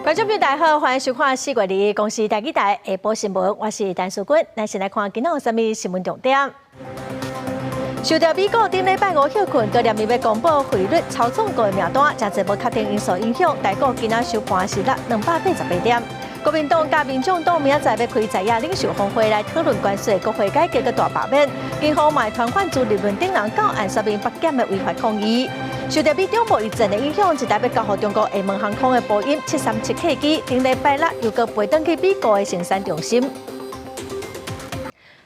观众朋友大家好，欢迎收看4月2公司台记台下晡新闻，我是陈淑君。咱先来看今仔有啥物新闻重点。受到美国顶礼拜5休困，高联盟要公布汇率操纵国的名单，真侪无确定因素影响，台股今仔收盘是288点。国民党甲民众党明仔载要开在野领袖峰会来讨论关税国会改革个大罢免，警方卖团款驻立论顶人到案说明北检的违法抗议。受到美中贸易战的影响，一台要交予中国厦门航空的波音737客机，顶礼拜六又搁飞转去美国的生产中心。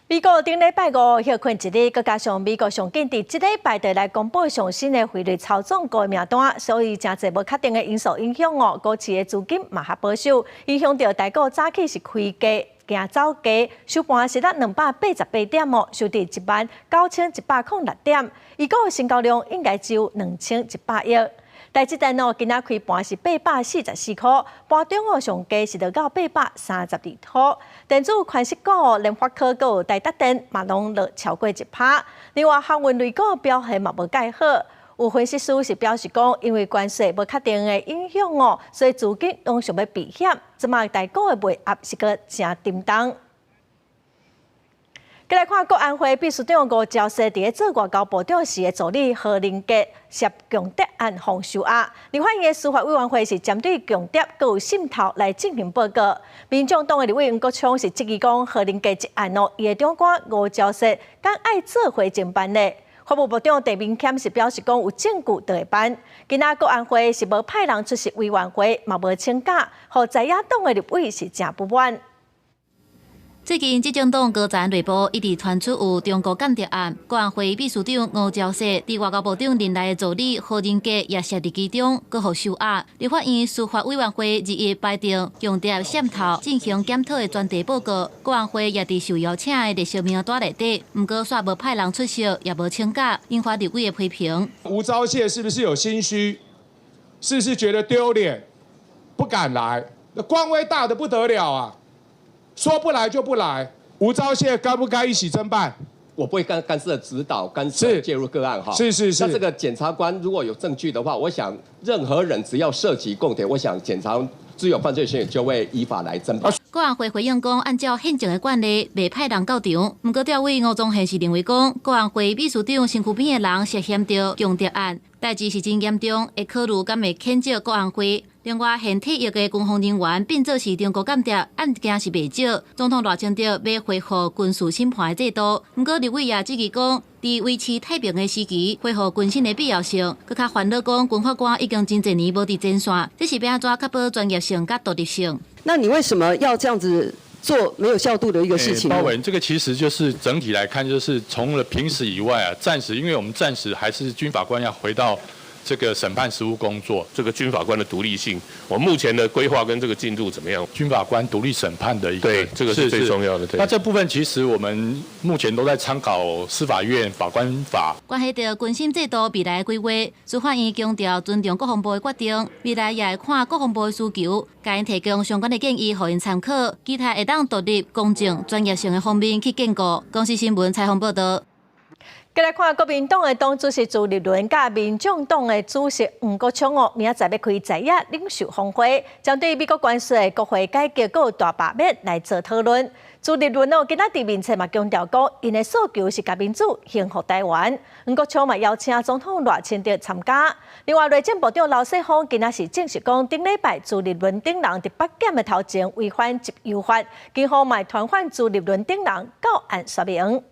美国顶礼拜5休困一日，佮加上美国上紧伫即礼拜就来公布上新的汇率操纵国的名单，所以真侪无确定的因素影响哦，股市的资金嘛较保守，影响到台股早起是开价行走低，收盘是288点哦，收伫19106点，一个月成交量应该只有2100亿。台积电哦，今仔开盘是844块，盘中哦上低是落到832块。电子宽实股哦，联发科有台达电嘛拢落超过1%。另外，航运类股表现嘛无介好。有分析师是表示讲，因为关税无确定的影响哦，所以资金拢想要避险。即卖台股的卖压是个真沉重。再来看国安会秘书长吴钊燮伫做外交部长时的助理何林杰涉强谍案防收押，立法院的司法委员会是针对强谍佮有渗透来进行报告。民众党的立委吴国昌是质疑讲何林杰一案哦，伊的长官吴钊燮敢爱做回正办呢？法务部长陈明谦是表示讲有证据就会办。今仔国安会是无派人出席委员会，嘛无请假，互在野党的立委是真不满。最近，执政党高层内部一直传出有中国间谍案，国安会秘书长吴钊燮伫外交部长任内的助理何仁杰也涉入其中，搁互收押。立法院司法委员会日夜排定强谍渗透进行检讨的专题报告，国安会也伫受邀请的列席名单内底，毋过煞无派人出席，也无请假，引发立委的批评。吴钊燮是不是有心虚？是不是觉得丢脸，不敢来？那官威大的不得了啊！说不来就不来，吴钊燮该不该一起侦办？我不会干涉指导、干涉介入个案哈。是。那这个检察官如果有证据的话，我想任何人只要涉及共谍，我想检察自有犯罪嫌疑就会依法来侦办。国安会回应讲，按照现情的惯例，未派人到场。不过，调委吴宗宪是认为讲，国安会秘书长身躯边的人涉嫌着强谍案，代志是真严重，会考虑敢会谴责国安会。另外，现体役的军方人员变做是中国间谍，案件是未少。总统热情着要恢复军事审判的制度，不过立委也质疑讲，伫维持太平的时期，恢复军审的必要性，佮较烦恼讲军法官已经真侪年无伫前线，这是要安怎确保专业性佮独立性？那你为什么要这样子做没有效度的一个事情？包文，这个其实就是整体来看，就是从了平时以外啊，暂时因为我们暂时还是军法官要回到这个审判实务工作，这个军法官的独立性，我目前的规划跟这个进度怎么样？军法官独立审判的一个，对，这个是最重要的。对，那这部分其实我们目前都在参考司法院法官法。关系到军审制度未来的规划，司法院强调尊重国防部的决定，未来也会看国防部的需求，甲因提供相关的建议，互因参考，期待会当独立、公正、专业性的方面去建构。公司新闻采访报道。再来看国民党的党主席朱立伦，甲民众党的主席吴国昌哦，明仔载要开在野领袖峰会，针对美国关税、国会改革佮大罢免来做讨论。朱立伦哦，今仔伫面册嘛强调讲，因的诉求是甲民主幸福台湾。吴国昌嘛邀请总统赖清德参加。另外，内政部长刘世芳今仔是证实讲，顶礼拜朱立伦等人伫北检的头前违反集邮法，警方嘛传唤朱立伦等人到案说明。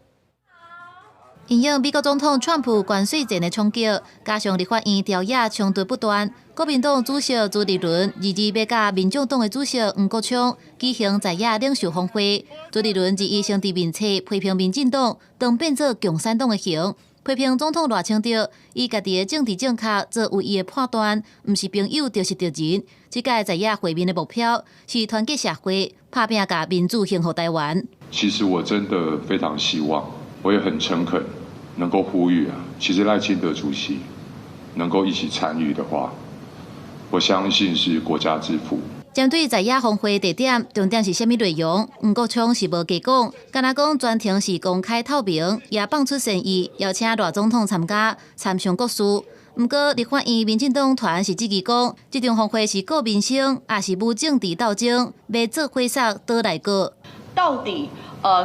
因应美国总统川普关税战的冲击，加上立法院调野冲突不断，国民党主席朱立伦日要甲民众党的主席吴国昌举行在野领袖峰会。朱立伦以兄弟面册批评民进党当变做共产党的形，批评总统赖清德以家己的政治正确做唯一的判断，毋是朋友就是敌人。这届在野会面的目标是团结社会，打拼甲民主幸福台湾。其实我真的非常希望。我也很诚恳，能够呼吁其实赖清德主席能够一起参与的话，我相信是国家之福。针对在野峰会地点，重点是甚么内容？吴国昌是无加讲，敢若讲全程是公开透明，也放出善意，邀请赖总统参加参详各事。不过，立法院民进党团是积极讲，这场峰会是顾民生，也是无政治斗争，要做会杀倒来过。到底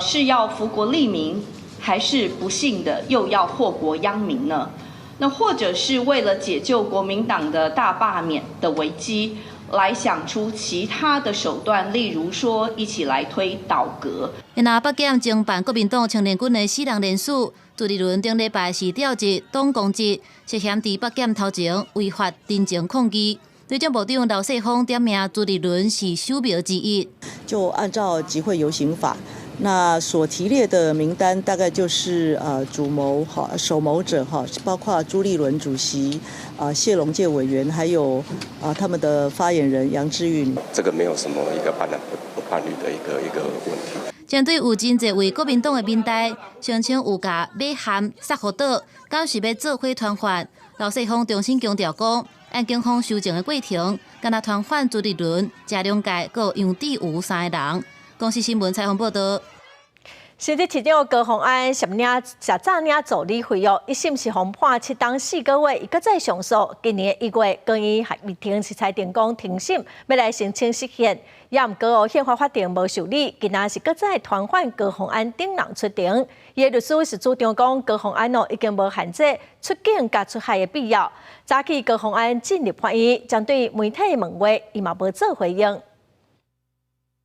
是要福国利民，还是不幸的又要祸国殃民呢？那或者是为了解救国民党的大罢免的危机，来想出其他的手段，例如说一起来推倒阁。那北检侦办国民党青年军的4人联署。朱立伦顶礼拜是调集党公职，涉嫌伫北检头前违法陈情抗议。内政部长刘世芳点名朱立伦是首苗之一。就按照集会游行法，那所提列的名单大概就是主谋首谋者包括朱立伦主席谢龙介委员，还有他们的发言人杨之韵。这个没有什么一个判律的一个问题。针对有真侪为国民党的民代，声称有甲马汉杀互倒，敢是要做伙团反？刘世芳重新强调讲，按警方搜证的过程，敢若团反朱立伦、谢龙介，佮杨志武3个人。公司新闻采访报道。新竹市长高虹安昨早领助理费用，一审是被判7档4个月，伊搁再上诉。今年1月，高院未庭是裁定讲庭审，要来申请释宪，也毋过宪法法庭无受理，今仔是搁再传唤高虹安等人出庭。伊的律师是主张讲高虹安已经无限制出境甲出海的必要。早起高虹安进入法院，将对媒体问话，伊嘛无做回应。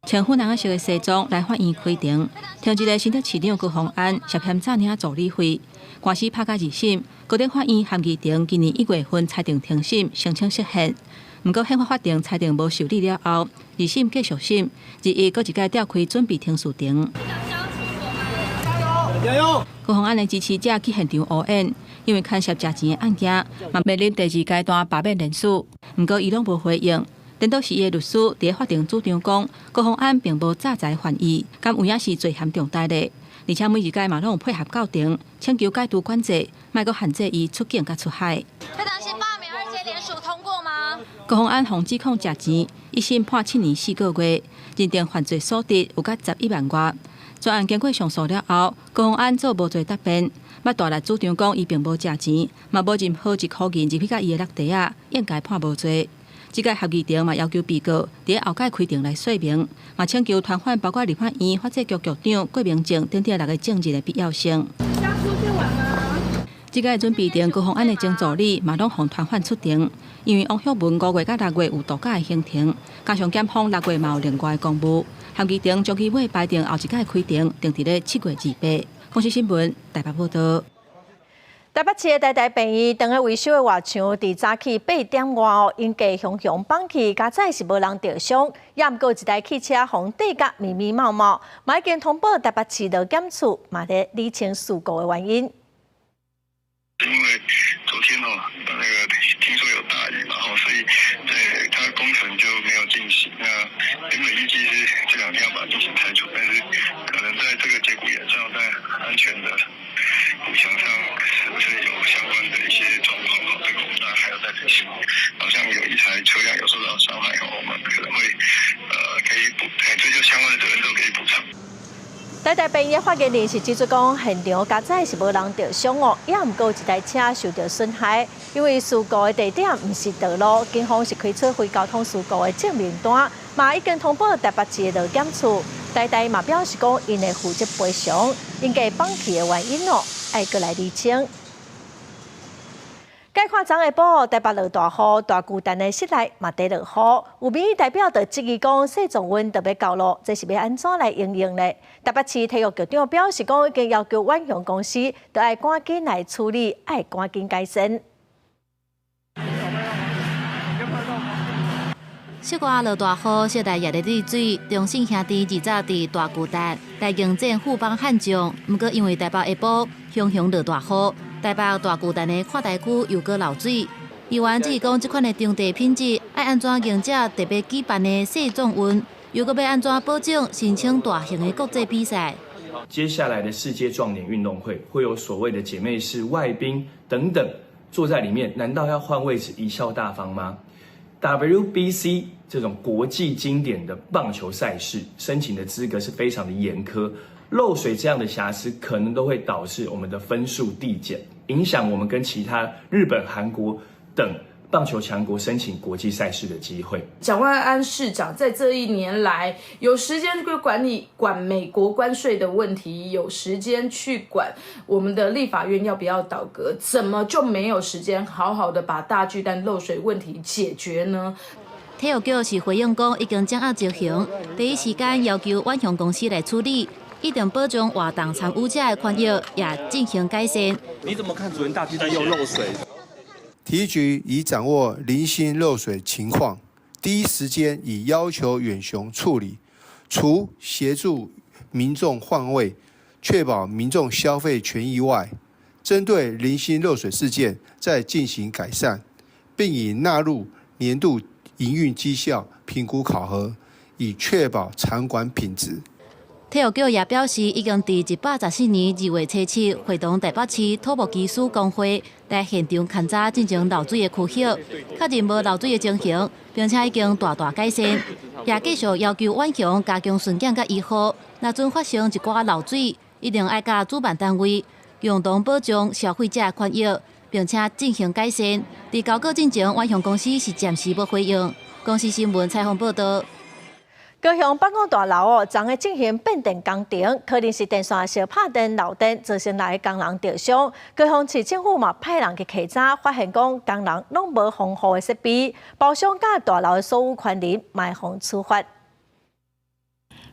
穿粉红色的西装来法院开庭，听一个新竹市长高虹安涉嫌诈领助理费，官司拍到2审，高等法院含议庭今年1月份裁定庭审，申请释宪。不过宪法法庭裁定无受理了后，2审继续审，2日搁一届召开准备庭事庭。高虹安的支持者去现场応援，因为牵涉食錢的案件，嘛面臨第2階段罷免連署，不過伊攏無回應。顛倒是伊的律師佇法庭主張講，高虹安並無詐財犯意，敢有影是罪嫌重大的，而且每一屆嘛攏配合到庭，請求解除管制，莫閣限制伊出境甲出海。會當先罷免2階聯署通過嗎？高虹安控指控食錢，1審判7年4個月，認定犯罪所得有甲11萬元。專案經過上訴了後，高虹安做無罪答辯，捌大力主張講伊並無食錢，嘛無任何1箍銀入去甲伊的落地啊，應該判無罪。這屆合議庭嘛要求被告伫後屆開庭來說明，嘛請求傳喚包括立法院法制局局長郭明正等6個證人的必要性。這屆準備庭高虹安的前助理嘛攏互傳喚出庭，因為王旭文5月甲6月有度假的行程，加上檢方6月嘛有另外的公務，合議庭將其尾排定後一屆開庭定伫咧7月28。公司新聞台北報道。台北市的台病院当个维修的外墙，伫早起8點外因架熊放棄，加载是无人着傷，也毋过一台汽車紅底甲密密麻麻，嘛已經通報台北市勞檢處，嘛咧釐清事故的原因。因为昨天那个听说有大雨，然后所以它工程就没有进行。那原本预计是这2天要把它进行拆除，但是可能在这个节骨眼上，在安全的补强上，是不是有相关的一些状况？这个我们当然还要再分析。好像有一台车辆有受到伤害，我们可能会可以追究相关的责任，都可以补偿。台病院发言人是指出讲，现场加载是无人着伤哦，也毋过一台车受到损害。因为事故的地点毋是道路，警方是开出非交通事故的证明单，嘛已经通报台北市的劳检处。台嘛表示讲，因会负责赔偿，应该放弃的原因哦，爱过来厘清。解看昨下晡，台北落大雨，大巨蛋的室内嘛在落雨。有民意代表就质疑讲，世宗温特别高落，这是要安怎来应用呢？台北市体育局长表示讲，已经要求远雄公司，都要赶紧来处理，要赶紧改善。小可落大雨，小台也在滴水。中信兄弟二早伫大巨蛋来迎战富邦悍将，不过因为台北下晡熊熊落大雨。台北大巨蛋的看台区又搁漏水，议员指讲这款的场地品质，要安怎赢这特别举办的世宗运，又搁要安怎保证申请大型的国际比赛？接下来的世界壮年运动会会有所谓的姐妹市外宾等等坐在里面，难道要换位置贻笑大方吗 ？WBC 这种国际经典的棒球赛事申请的资格是非常的严苛。漏水这样的瑕疵，可能都会导致我们的分数递减。影响我们跟其他日本、韩国等棒球强国申请国际赛事的机会。蒋万安市长在这一年来有时间去管美国关税的问题，有时间去管我们的立法院要不要倒阁，怎么就没有时间好好的把大巨蛋漏水问题解决呢？体育局是回应讲，已经掌握执行，第一时间要求万雄公司来处理，一定保障活动参与者的权益，也进行改善。你怎么看昨天大巨蛋又漏水？体育局已掌握零星漏水情况，第一时间已要求远雄处理，除协助民众换位，确保民众消费权益外，针对零星漏水事件再进行改善，并已纳入年度营运绩效评估考核，以确保场馆品质。体育局也表示，已经伫114年2月7日会同台北市土木技师工会来现场勘查进行漏水的区域，确认无漏水的情形，并且已经大大改善。也继续要求万雄加强巡检甲依护，若准发生一寡漏水，一定要甲主办单位共同保障消费者的权益，并且进行改善。伫交稿进前，万雄公司是暂时无回应。公司新闻采访报道。高雄办公大楼昨日进行变电工程，可能是电线小拍电漏电，造成来工人受伤。高雄市政府嘛派人去勘查，发现讲工人拢无防护的设备，包厢甲大楼的所有权人卖互处罚。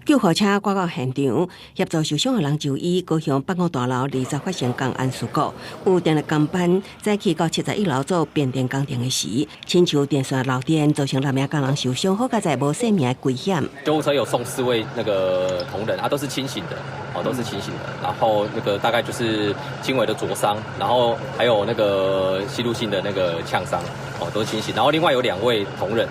救护车赶到现场，协助受伤的人就医。高雄办公大楼2则发生工安事故，有电力工班早起到71楼做变电工程的时，亲像电线漏电，造成6名工人受伤，好在无生命的危险。救护车有送4位那个同仁啊，都是清醒的，都是清醒的。然后那个大概就是轻微的灼伤，然后还有那个吸入性的那个呛伤，都是清醒。然后另外有2位同仁，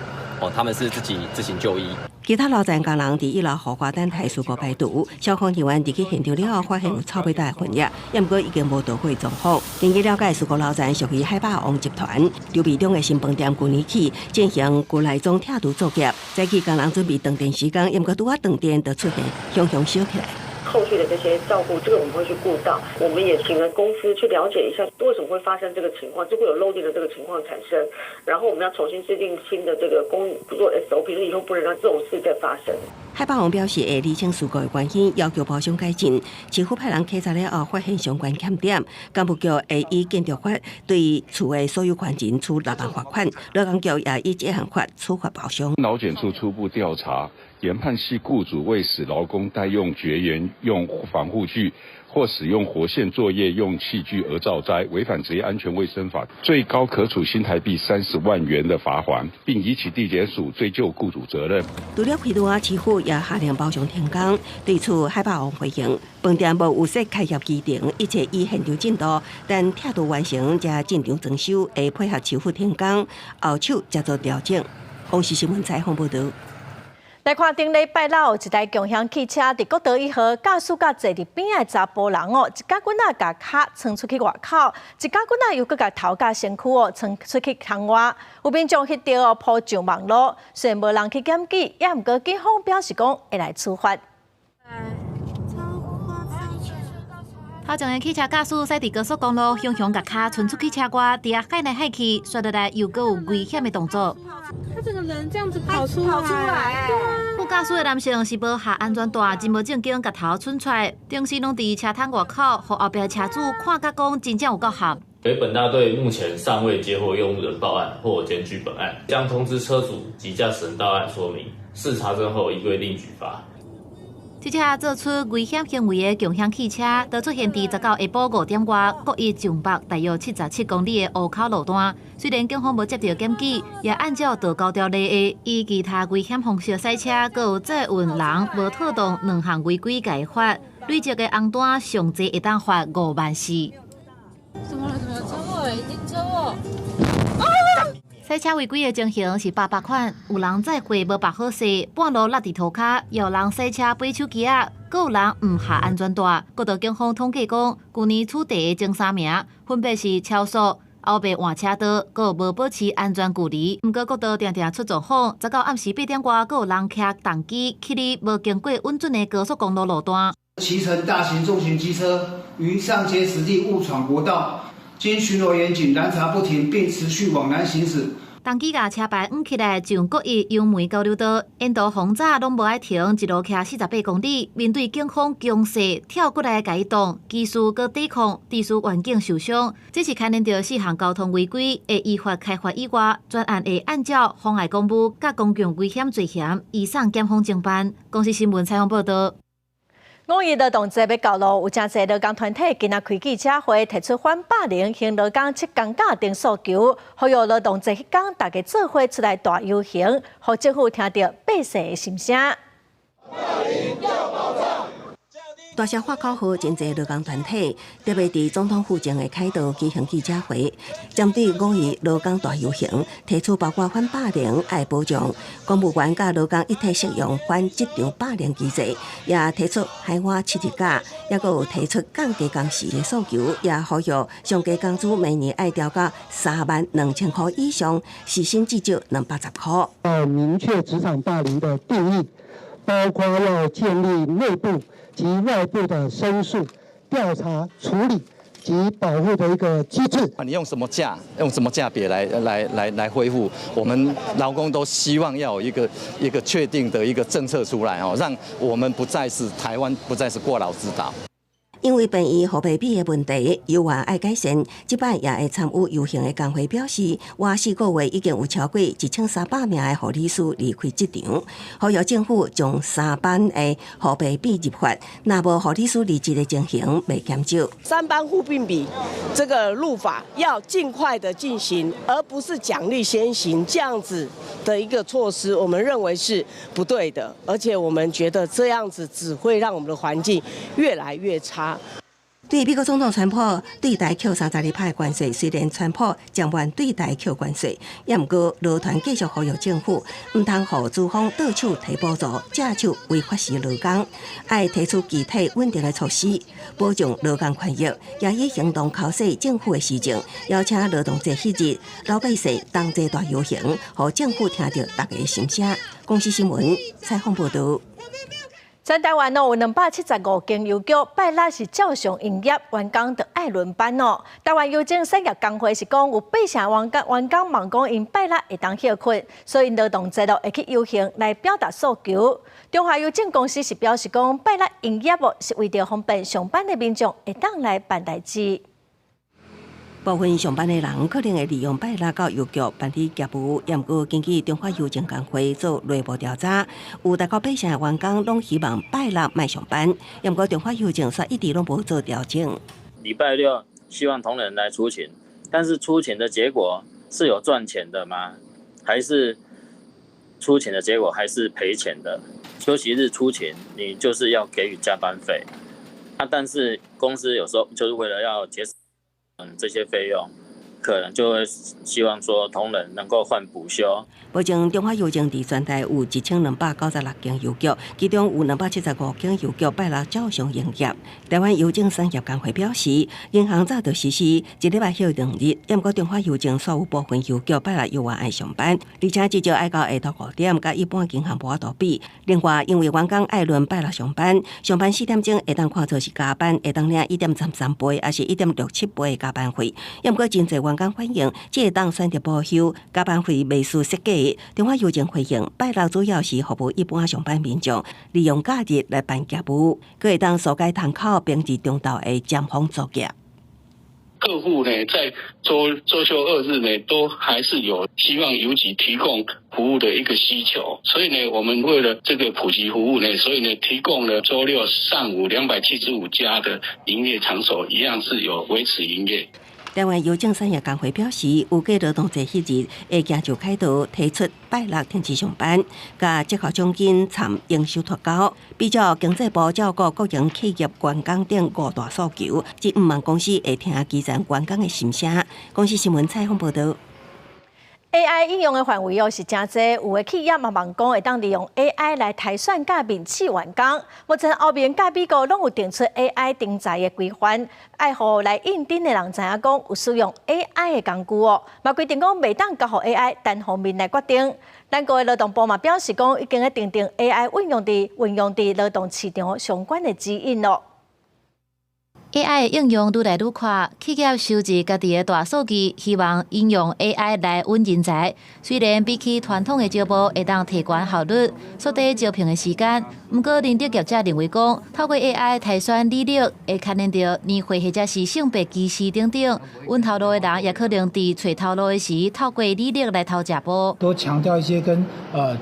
他们是自己自行就医。其他楼层工人伫1楼火化等待事故排除，消防人员入去现场了后，发现有臭味大的混液，不过已经无导火状况。根据了解，事故楼层属于海霸王集团刘备中的新饭店，去年起进行国内总拆除作业，早起工人准备断电时间，不过拄啊断电就出现熊熊烧起来。后续的这些照顾，这个我们会去顾到。我们也请了公司去了解一下为什么会发生这个情况，就会有漏电的这个情况产生。然后我们要重新制定新的这个做 SOP， 以后不能让这种事再发生。海霸王表示，会厘清事故的原因，要求包厢改进。市府派人勘查了后，发现相关欠点，干部局会以建筑法对厝的所有权人处6万罚款，劳工局也以这项法处罚包厢。劳检处初步调查，研判系雇主为使劳工代用绝缘用防护具或使用活线作业用器具而造灾，违反职业安全卫生法，最高可处新台币30万元的罚锾，并移起地检署追究雇主责任。除了批准市府也下令包厢停工，对此海霸王回应：饭店无有设开业期程，一切以现场进度，等拆除完成才进场装修，会配合市府停工，后手才做调整。央视新闻采访报道。来看顶礼拜六，一台共享汽车伫国道1号驾驶甲坐伫边的查甫人一家囡仔甲脚冲出去外口，一家囡仔又佮甲头甲身躯冲出去窗外，有民众迄条铺上网络，虽然无人去检举，也毋过警方表示讲会来处罚。头前的汽车驾驶驶伫高速公路，雄雄甲脚冲出去车外，伫遐海来海去，刷落来又阁有危险的动作。他这个人这样子跑出来，对啊。副驾驶的男性是无下安全带，真无正经，甲头冲出来，当时拢伫车窗外口，互后壁车主看甲讲，真正有够合。北本大队目前尚未接获用路人报案或检举本案，将通知车主及驾驶人到案说明，视查证后依规定举发。这车做出危险行为的共享汽车，就出现伫19下晡5点外，国一上北大约77公里的湖口路段。虽然警方无接到检举，也按照道交条例以其他危险方式驶车，佮有载运人无妥当2项违规改罚，累积的红单上济会当罚5万4。怎么了？车祸？停车祸！驶车违规的情形是800款，有人载货无绑好势，半路落伫涂骹，也有人驶车飞手机啊，阁有人毋下安全带。国道警方统计讲，去年出题的前3名分别是超速、后白换车道，阁无保持安全距离。毋过国道常常出状况，19暗时8点外，阁有人骑重机去哩无经过稳准的高速公路路段，骑乘大型重型机车于上街实地误闯国道。经巡逻员警拦查不停，并持续往南行驶。当几架车牌起来，从国一杨梅交流道，沿途风早拢无爱停，一路骑48公里。面对警方强势跳过来甲伊挡，技术搁抵抗，致使员警受伤。这是牵连到4项交通违规，会依法开罚以外，专案会按照妨碍公务、甲公共危险罪嫌移送检方侦办。公司新闻采访报道。5月劳动节要到咯，有真侪劳工团体今仔开记者会，提出反霸凌、行劳工7天假等诉求，呼吁劳动节迄天大家做伙出来大游行，互政府听到百姓的心声。大社花口号，真侪劳工团体特别伫总统府前的凯道举行记者会，针对5月劳工大游行，提出包括反霸凌、爱保障、公务员甲劳工一体适用反职场霸凌机制，也提出海外7日假，也佫有提出降低工时的诉求，也呼吁上加工资每年爱调到32000块以上，时薪至少210块。要明确职场霸凌的定义，包括要建立内部及外部的申诉、调查、处理及保护的一个机制。你用什么价别来恢复？我们劳工都希望要有一个确定的一个政策出来哦，让我们不再是台湾不再是过劳之岛。因为便宜互配比的问题，有话爱改善，即摆也会参与游行的工会表示，过4个月已经有超过1300名的护理师离开职场，呼吁政府将3班的互配比入法，若无护理师离职的情形未减少。3班互并比这个入法要尽快的进行，而不是奖励先行这样子的一个措施，我们认为是不对的，而且我们觉得这样子只会让我们的环境越来越差。对美国总统川普对台扣32%的关税，虽然川普将愿对台扣关税，也毋过劳团继续呼吁政府唔通互资方倒手提补助，假手违法时劳工，爱提出具体稳定的措施，保障劳工权益，也以行动敲醒政府的市政，邀请劳动节迄日老百姓同齐大游行，互政府听到大家的心声。公司新闻采访报道。全台湾有275间邮局，拜六是照常营业，员工就爱轮班哦。台湾邮政产业工会是讲，有8成员工忙讲因拜六会当休困，所以劳动节会去游行来表达诉求。中华邮政公司是表示讲，拜六营业是为着方便上班的民众会当来办代志。部分上班的人可能会利用拜六到邮局办理业务，也毋过根据中华邮政工会做内部调查，有大概8成的员工拢希望拜六莫上班，也毋过中华邮政却一直拢无做调整。礼拜六希望同仁来出勤，但是出勤的结果是有赚钱的吗？还是出勤的结果还是赔钱的？休息日出勤，你就是要给予加班费，但是公司有时候就是为了要节省这些费用，可能就会希望说同仁能够换补休。目前中华邮政伫全台有1296间邮局，其中有275间邮局拜六照常营业。台湾邮政产业工会表示，银行早就实施1礼拜休2日，也毋过中华邮政所有部分邮局拜六又爱上班，而且至少爱到下昼5点，甲一般银行无法度比。另外，因为员工爱轮拜六上班4点钟会当看作是加班，会当领1.33倍，还是1.67倍的加班费。也毋过真侪员工反映，即会当选择补休，加班费未输设计。中华邮政回应，拜六主要是服务一般上班民众，利用假日来办业务，可会当疏解窗口并至中道的尖峰作业。客户呢，在周休2日呢，都还是有希望邮局提供服务的一个需求，所以呢，我们为了这个普及服务呢，所以呢，提供了周六上午275家的营业场所，一样是有维持营业。台湾邮政产业工会表示，有计劳动节迄日会行就开道提出拜六停止上班，甲绩效奖金参应收脱高，比较经济部照顾国营企业员工等5大诉求，即毋望公司会听基层员工的心声。公司新闻采访报道。AI 应用的范围是真侪，有的企业嘛望讲会当利用 AI 来提选甲面试员工。目前欧盟甲美国拢有定出 AI 人才的规范，爱互来应征的人知影讲有使用 AI 的工具哦，嘛规定讲袂当交互 AI 单方面来决定。咱国的劳动部嘛表示讲已经定定 AI 运用伫劳动市场相关的指引咯。AI 应用愈来愈快，企业收集家己的大数据，希望应用 AI 来稳人才。虽然比起传统的招募会当提高效率、缩短招聘的时间，不过人力业者认为讲，透过 AI 提选履历，会看见到年岁或者是性别歧视等等。稳头路的人也可能伫找头路的时，透过履历来偷食步。多强调一些跟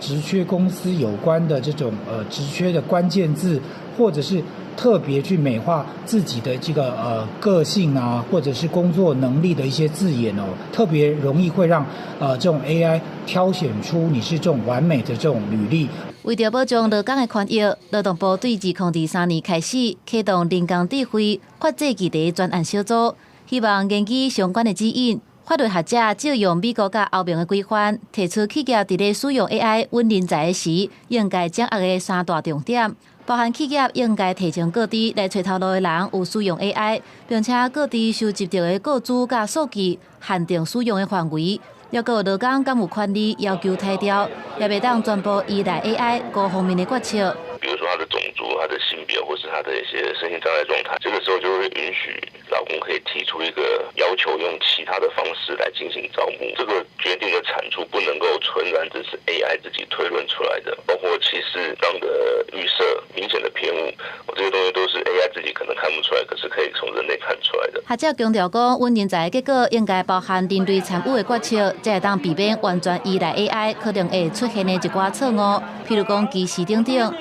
职缺公司有关的这种职缺的关键字，或者是特别去美化自己的这个个性啊，或者是工作能力的一些字眼哦，特别容易会让这种 AI 挑选出你是这种完美的这种履历。为着保障劳工的权益，劳动部对2023年开始启动人工智慧法制议题专案小组，希望研究相关的指引。法律学者借用美国甲欧盟的规范，提出企业伫咧使用 AI 稳人才的时，应该掌握的3大重点。包含企业应该提醒各地来找头路的人有使用 AI， 并且各地收集到的个资甲数据限定使用的范围，要有劳工敢有权利要求退掉，也袂当全部依赖 AI 各方面的决策。比如说他的种族、他的性别，或是他的一些身心障碍状态，这个时候就会允许劳工可以提出一个要求，用其他的方式来进行招募。这个决定的产出不能够纯然只是 AI 自己推论出来的，包括歧视上的预设、明显的偏误，这些东西都是 AI 自己可能看不出来，可是可以从人类看出来的。学者强调讲，稳人才的结果应该包含人类参与的决策，才会当避免完全依赖 AI 可能会出现的一寡错误，譬如讲歧视等等。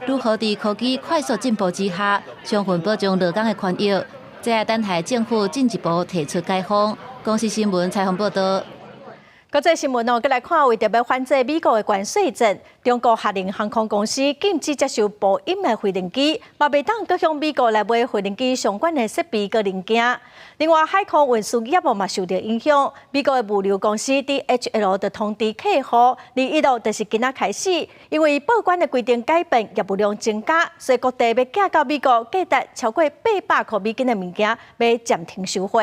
如何在科技快速进步之下，充分保障劳工的权益，这也等待政府进一步提出解放。公视新闻采访报道。国际新闻再来看，为着要反制美国的关税战，中国下令航空公司禁止接受波音的飞行机，嘛袂当搁向美国来买飞行机相关的设备佮零件。另外，海空运输业务嘛受到影响。美国的物流公司 DHL 就通知客户，21日就是今仔开始，因为报关的规定改变，业务量增加，所以各地要寄到美国价值超过800块美金的物件，要暂停收货。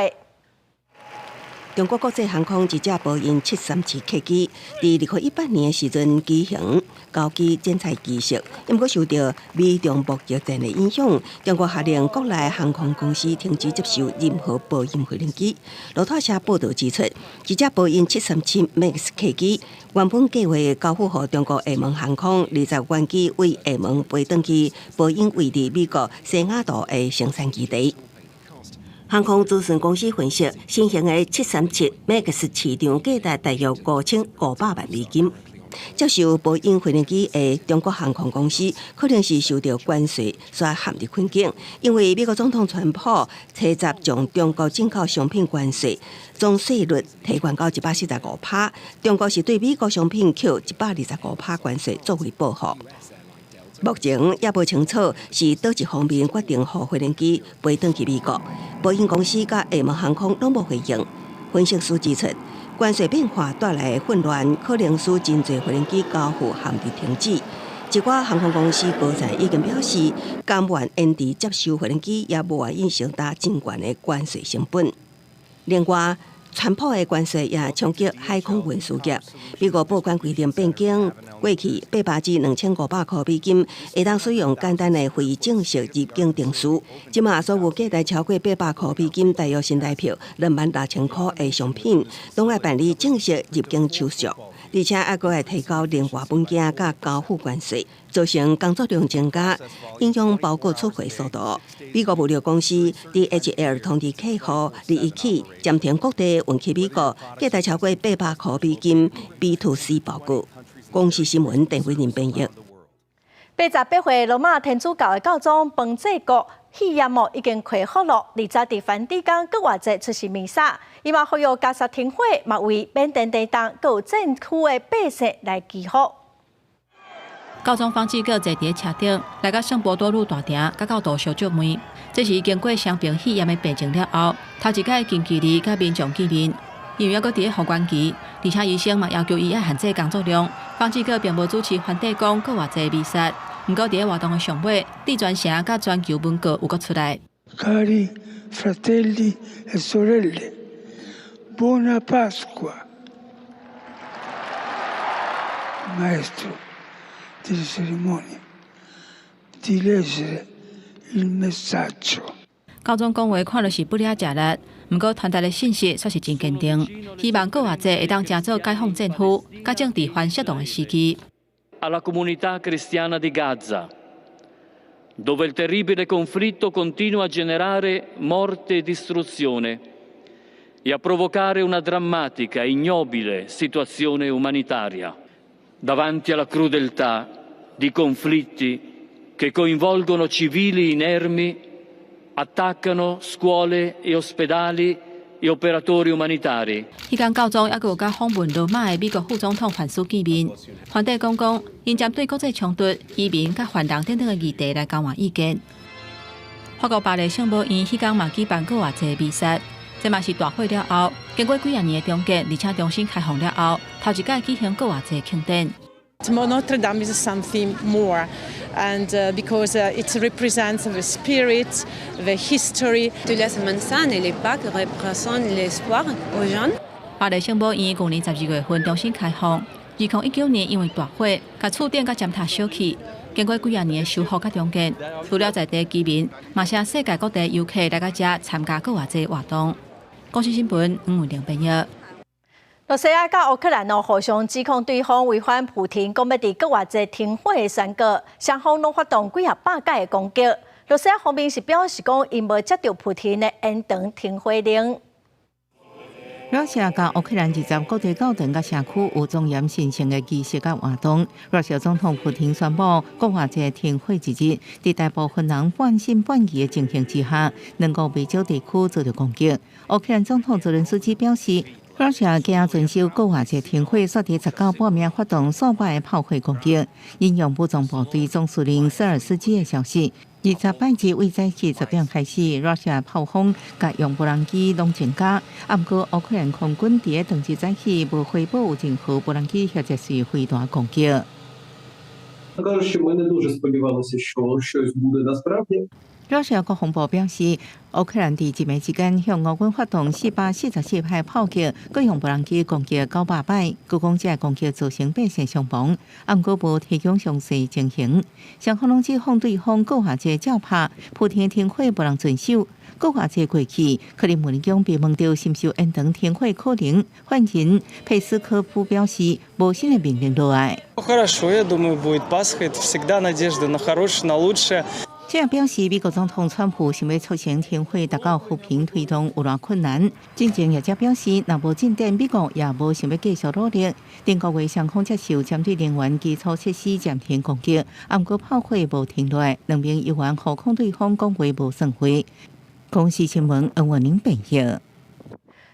中国国际航空一架波音737客机，在2018年时阵举行高机检查仪式，因过受到美中贸易战的影响，中国下令国内航空公司停止接受任何波音飞行机。路透社报道指出，一架波音737 MAX 客机原本计划交付予中国厦门航空，20元机为厦门飞转去波音位于美国西雅图的生产基地。航空咨询公司分析，新型的737 MAX 市场价值大约5500万美金。接受波音飞行机的中国航空公司，可能是受到关税所陷入困境，因为美国总统川普车闸将中国进口商品关税总税率提高到145%，中国是对美国商品扣125%关税作为报复。目前也无清楚是倒一方面决定让飞行机飞转去美国。波音公司甲厦门航空拢无回应。分析师指出，关税变化带来的混乱，可能使真侪飞行机交付陷入停止。一寡航空公司高层已经表示，甘愿延迟接收飞行机，也无愿意承担真悬的关税成本。另外，川普的关税也冲击海空运输业。美国报关规定变更，过去800至2500块美金会当使用简单的非正式入境证书。即马所有价值超过800块美金，大约新台币26000块的商品，拢要办理正式入境手续，而且还阁会提高另外文件甲交付关税，造成工作量增加，影响包括出货速度。美国物流公司 DHL 通知客户，21起暂停各地运去美国价值超过800块美金 B2C 报告。公视新闻陈慧仁编译。88岁罗马天主教的教宗彭济各喜宴幕已经开好了，20日伫梵蒂冈各外籍出席弥撒，伊嘛呼吁加沙停火，嘛为缅甸地震各有政区的百姓来祈福。教宗方济各坐伫车顶，来到圣波多禄大厅，甲教徒相祝面。这是经过伤病喜宴的病情了后，头一届近距离甲民众见面。因为还阁伫咧护关期，而且医生嘛要求伊要限制工作量。方济各并无主持梵蒂冈各外籍弥撒，不过伫咧活动的上尾，地全城甲全球文告有阁出来。Cari fratelli e sorelle, buona Pasqua. Maestro delle cerimonie, di leggere il messaggio. 高中讲话看落是不了食力，不过传达的信息却是真坚定，希望各外界会当加做解放政府、甲政治反适当的时机。Alla comunità cristiana di Gaza, dove il terribile conflitto continua a generare morte e distruzione e a provocare una drammatica e ignobile situazione umanitaria. Davanti alla crudeltà di conflitti che coinvolgono civili inermi, attaccano scuole e ospedali e operatori umanitari. 迄间教宗还有甲访问罗马的美国副总统范斯见面，反对讲因针对国际冲突、移民甲反动等等的议题来交换意见。法国巴黎圣母院迄间嘛举办过偌济弥撒，这嘛是大会了后，经过几年的重建，而且重新开放了后，头一届举行过偌济庆典。Notre Dame is something more, and because it represents the spirit, the history. De la Semaine Sainte et les Pâques représentent l'espoir aux jeunes. 巴黎圣母院去年12月份重新开放，2019年因为大火，甲厝顶甲尖塔烧去，经过几年的修复甲重建，除了在地居民，嘛是世界各地游客来到这参加过偌济活动。公司新闻吴文玲编译。罗西亚甲乌克兰互相指控对方违反普廷讲要伫国外济停火的宣告，双方拢发动几百架的攻击。罗西亚方面是表示讲，因无接到普廷的延长停火令。罗西亚甲乌克兰20各地教堂甲社区有庄严神圣的仪式甲活动。罗西亚总统普廷宣布，国外济停火一日，伫大部分人半信半疑的情形之下，能够未少地区遭到攻击。乌克兰总统泽连斯基表示。罗西亚惊遵守国外济停火，煞伫19半暝发动数百个炮火攻击。引用武装部队总司令瑟尔斯基的消息，28日为早起10点开始，罗西亚炮轰甲用无人机拢增加。不过乌克兰空军伫当日早起无回报有任何无人机或者是飞弹攻击。罗西亚国防部表示，乌克兰伫一暝之间向俄军发动444发炮击，各用无人机攻击900摆，各讲这攻击造成百姓伤亡，不过无提供详细情形。双方拢指控对方各下济照拍，普天停火无人遵守。各下济过去，克里姆林宫被问到是毋是延长停火可能，发言人佩斯科夫表示，无新的命令落来。Хорошо, я думаю, будет Пасха. Это всегда надежда на хорошее, на лучшее. 这样表示，美国总统川普想要促成停火达到和平推动有偌困难。进前业者表示，若无进展，美国也无想要继续努力。顶个月双方接受针对能源基础设施暂停攻击，不过炮火无停落来，两名议员互控对方讲话无算话。公司新闻恩文玲编译。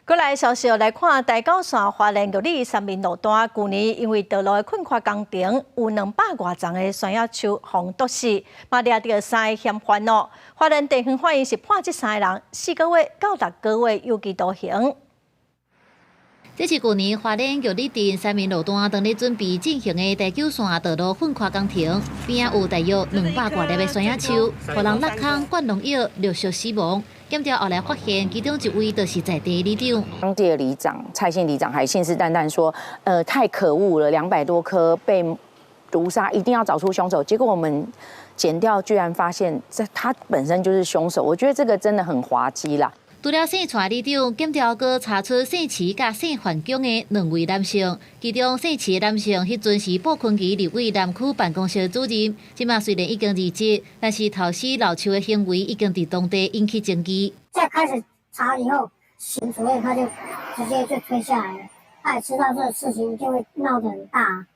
过来消息来看，大高线花莲玉里三面路段，去年因为道路的困垮工程，有200多丛的山野树风毒死，嘛掠到3个嫌犯哦。花莲地方法院是判这3个人4个月到6个月有期徒刑。这是去年花莲玉里镇三面路段当日准备进行的第9线道路粉垮工程，边仔有大约200多粒的山野树，互人落坑灌农药，陆续死亡。检调后来发现，其中一位就是在地里长。当地的里长蔡姓里长还信誓旦旦说，太可恶了，200多棵被毒杀，一定要找出凶手。结果我们检调居然发现，他本身就是凶手。我觉得这个真的很滑稽啦。除了姓蔡里长，检调阁查出姓池甲姓范江的2位男性，其中姓池的男性迄阵是布昆基立委南区办公室主任，即马虽然已经离职，但是投死老邱的行为已经在当地引起争议。在开始查以后，邢主任他就直接就推下来了，他也知道这个事情就会闹得很大。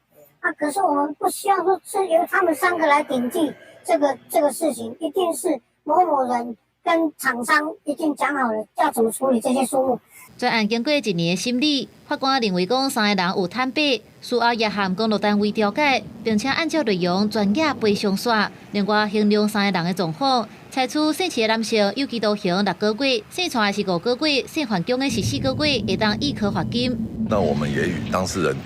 可是我们不希望说是由他们3个来顶替这个事情，一定是某某人。跟厂商已经讲好了要怎么处理这些树木。专案经过1年的审理，法官认为讲3个人有坦白，事后也和公路单位调解，并且按照内容专业赔偿刷。另外形容3个人的状况，裁处姓池的男性有期徒刑6个月，姓蔡的是5个月，姓范江的是4个月，会当1颗罚金。那我们也与当事人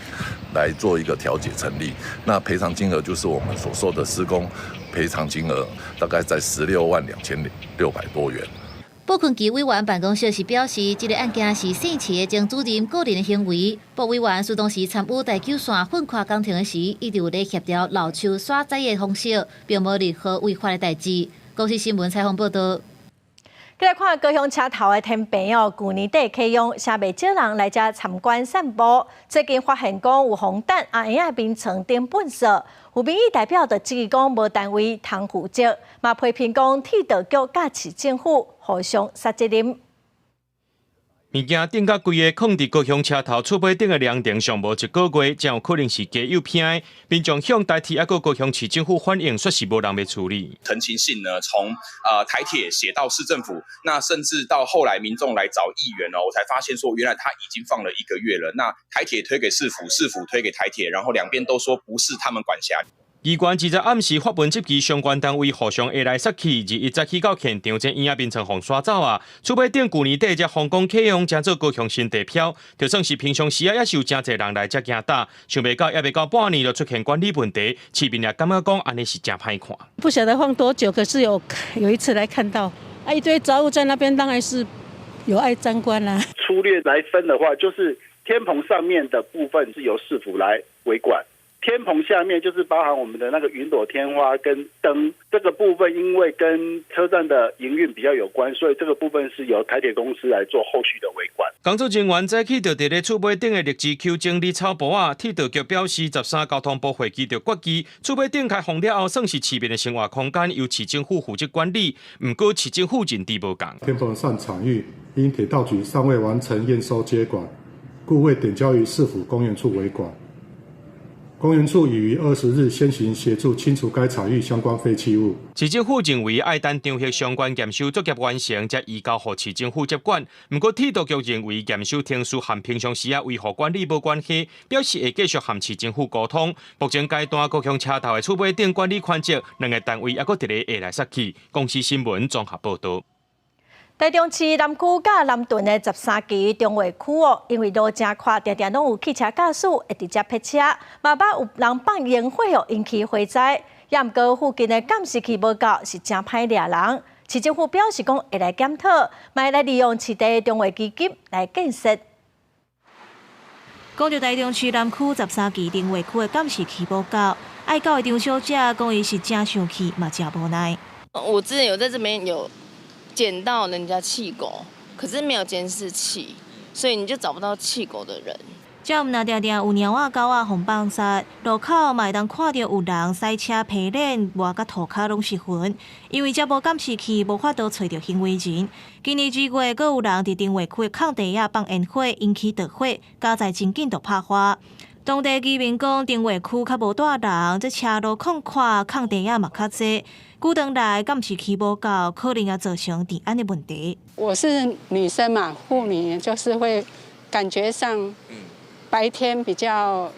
来做一个调解成立，那赔偿金额就是我们所受的施工赔偿金额，大概在162600多元。布昆基委员办公室是表示，这个案件是姓池的前主任个人的行为。布委员是当时参与第9线粉垮工程时，一直有咧协调老树耍载的方式，并无任何违法的代志。公司新闻采访报道。再来看高雄车头的天平哦，去年底启用，下未少人来遮参观散步。最近发现讲有红蛋阿英啊变成顶本色，有民意代表就质疑讲无单位通负责，嘛批评讲铁道局甲市政府互相杀责任。物件顶甲规个放伫高雄车头厝尾顶的凉亭上无一个月，才有可能是假有偏。民众向台铁还高雄市政府反映，说是无人要处理。陈情信呢，从台铁写到市政府，那甚至到后来民众来找议员哦，我才发现说原来他已经放了1个月了。那台铁推给市府，市府推给台铁，然后两边都说不是他们管辖。议员2日暗时发文接击相关单位互相下来杀去，21早起到现场，这院仔变成红刷走啊！厝尾顶去年底才皇宫启用，才做高雄新地标，就算是平常时也是有真侪人来遮行打，想袂到也未到半年就出现管理问题，市民也感觉讲安尼是真歹看。不晓得放多久，可是有一次来看到，一堆杂物在那边，当然是有碍沾观啦。粗略来分的话，就是天棚上面的部分是由市府来维管。天棚下面就是包含我们的那个云朵天花跟灯，这个部分因为跟车站的营运比较有关，所以这个部分是由台铁公司来做后续的维管。工作人员早起就伫咧厝尾顶的绿植区整理草圃啊，铁道局表示13交通部会期就决议，厝尾顶开放了后，算是市民的生活空间，由市政府负责管理。不过市政府认知无共。天棚上场域因铁道局尚未完成验收接管，故未点交于市府公园处维管。公园处已于20日先行协助清除该场域相关废弃物。市政府认为爱等场域相关验收作业完成，才移交予市政府接管。不过铁道局认为验收天数和平常时维护管理无关系，表示会继续和市政府沟通。目前阶段高雄车头的厝尾顶管理权责，2个单位还佫伫咧下来杀去。公司新闻综合报道。台中市南区甲南屯的13期中华区哦，因为路真宽，常常拢有汽车驾驶会直接劈车，嘛捌有人放烟火哦，引起火灾。也毋过附近的监视器无够，是真歹掠人。市政府表示讲会来检讨，嘛会来利用市地中华基金来建设。讲到台中市南区13期中华区的监视器无够，爱到的张小姐讲伊是真生气，嘛真无奈。我之前有在这边有捡到人家弃狗，可是没有监视器，所以你就找不到弃狗的人。遮毋那定定有猫仔狗仔互放杀，路口嘛会当看到有人塞车皮脸，外甲涂骹拢是痕。因为遮无监视器，无法度找到行为人。今年2月，阁有人伫中华区的空地仔放烟火，引起大火，加在真紧就拍花。当地居民讲，中华区较无大人，这车路宽阔，空地仔嘛较济。久长来监视器无够，可能也造成治安的问题。我是女生嘛，妇女就是会感觉上，白天比较